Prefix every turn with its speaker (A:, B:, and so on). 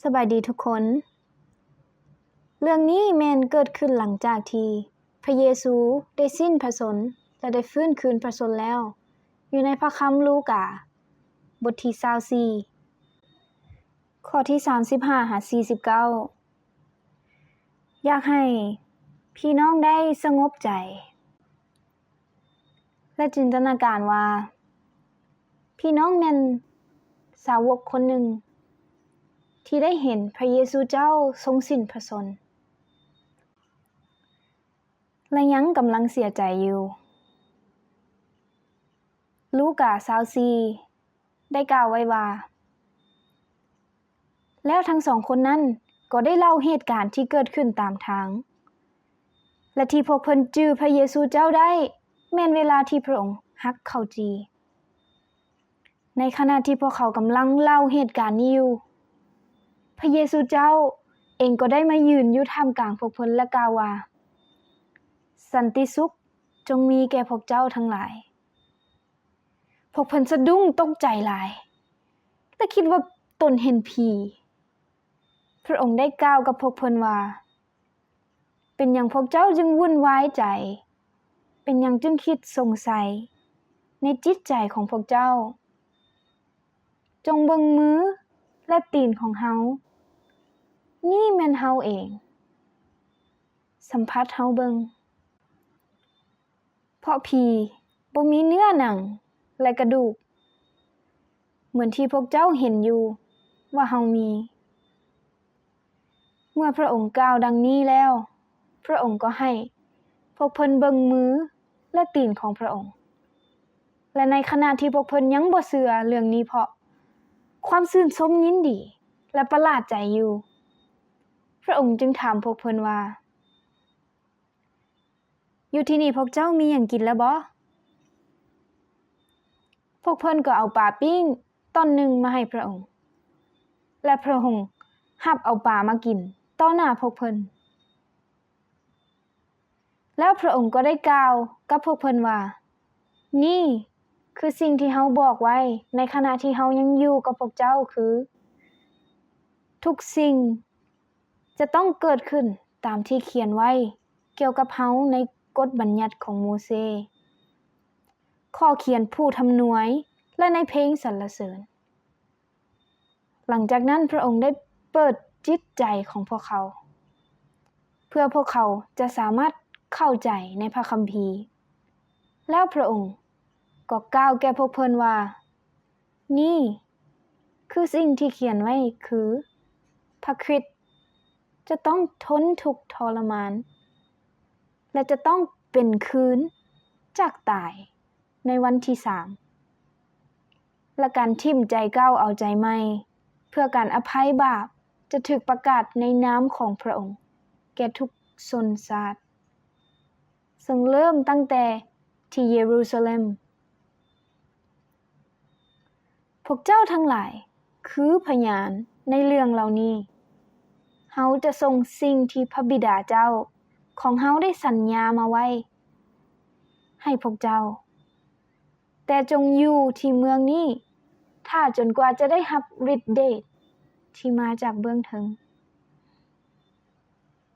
A: สบายดีทุกคน เรื่องนี้แม่นเกิดขึ้นหลังจากที่พระเยซูได้สิ้นพระชนม์และได้ฟื้นคืนพระชนม์แล้ว อยู่ในพระคัมภีร์ลูกาบทที่24ข้อที่35หา49อยากให้พี่น้องได้สงบใจและจินตนาการว่าพี่น้องแม่นสาวกคนหนึ่งที่ได้เห็นพระเยซูเจ้าทรงสิ้นพระชนม์และยังกำลังเสียใจอยู่ลูกา24ได้กล่าวไว้ว่าแล้วทั้งสองคนนั้นก็ได้เล่าเหตุการณ์ที่เกิดขึ้นตามทางและที่พวกเพิ่นจื้อพระเยซูเจ้าได้แม่นเวลาที่พระองค์ฮักเขาจีในขณะที่พวกเขากำลังเล่าเหตุการณ์นี้อยู่พระเยซูเจ้าเองก็ได้มายืนอยู่ท่ามกลางพวกเพิ่นและกล่าวว่าสันติสุขจงมีแก่พวกเจ้าทั้งหลายพวกเพิ่นสะดุ้งตกใจหลายและคิดว่าตนเห็นผีพระองค์ได้กล่าวกับพวกเพิ่นว่าเป็นหยังพวกเจ้าจึงวุ่นวายใจเป็นหยังจึงคิดสงสัยในจิตใจของพวกเจ้าจงเบิ่งมือและตีนของเฮานี่แม่นเฮาเองสัมผัสเฮาเบิ่งเพราะผีบ่มีเนื้อหนังและกระดูกเหมือนที่พวกเจ้าเห็นอยู่ว่าเฮามีเมื่อพระองค์กล่าวดังนี้แล้วพระองค์ก็ให้พวกเพิ่นเบิ่งมือและตีนของพระองค์และในขณะที่พวกเพิ่นยังบ่เชื่อเรื่องนี้เพราะความชื่นชมยินดีและประหลาดใจอยู่พระองค์จึงถามพวกเพิ่นว่าอยู่ที่นี่พวกเจ้ามีหยังกินแล้วบ่พวกเพิ่นก็เอาปลาปิ้งตอนหนึ่งมาให้พระองค์และพระองค์รับเอาปลามากินต่อหน้าพวกเพิ่นแล้วพระองค์ก็ได้กล่าวกับพวกเพิ่นว่านี่คือสิ่งที่เฮาบอกไว้ในขณะที่เฮายังอยู่กับพวกเจ้าคือทุกสิ่งจะต้องเกิดขึ้นตามที่เขียนไว้เกี่ยวกับเฮาในกฎบัญญัติของโมเสสข้อเขียนผู้ทำนวยและในเพลงสรรเสริญหลังจากนั้นพระองค์ได้เปิดจิตใจของพวกเขาเพื่อพวกเขาจะสามารถเข้าใจในพระคัมภีร์แล้วพระองค์ก็กล่าวแก่พวกเพิ่นว่านี่คือสิ่งที่เขียนไว้คือพระคริสต์จะต้องทนทุกข์ทรมานและจะต้องเป็นคืนจากตายในวันที่3และการทิ่มใจเก้าเอาใจใหม่เพื่อการอภัยบาปจะถูกประกาศในนามของพระองค์แก่ทุกชนชาติซึ่งเริ่มตั้งแต่ที่เยรูซาเล็มพวกเจ้าทั้งหลายคือพยานในเรื่องเหล่านี้เฮาจะส่งสิ่งที่พระบิดาเจ้าของเฮาได้สัญญามาไว้ให้พวกเจ้าแต่จงอยู่ที่เมืองนี้ถ้าจนกว่าจะได้รับฤทธิ์เดชที่มาจากเบื้องเทิง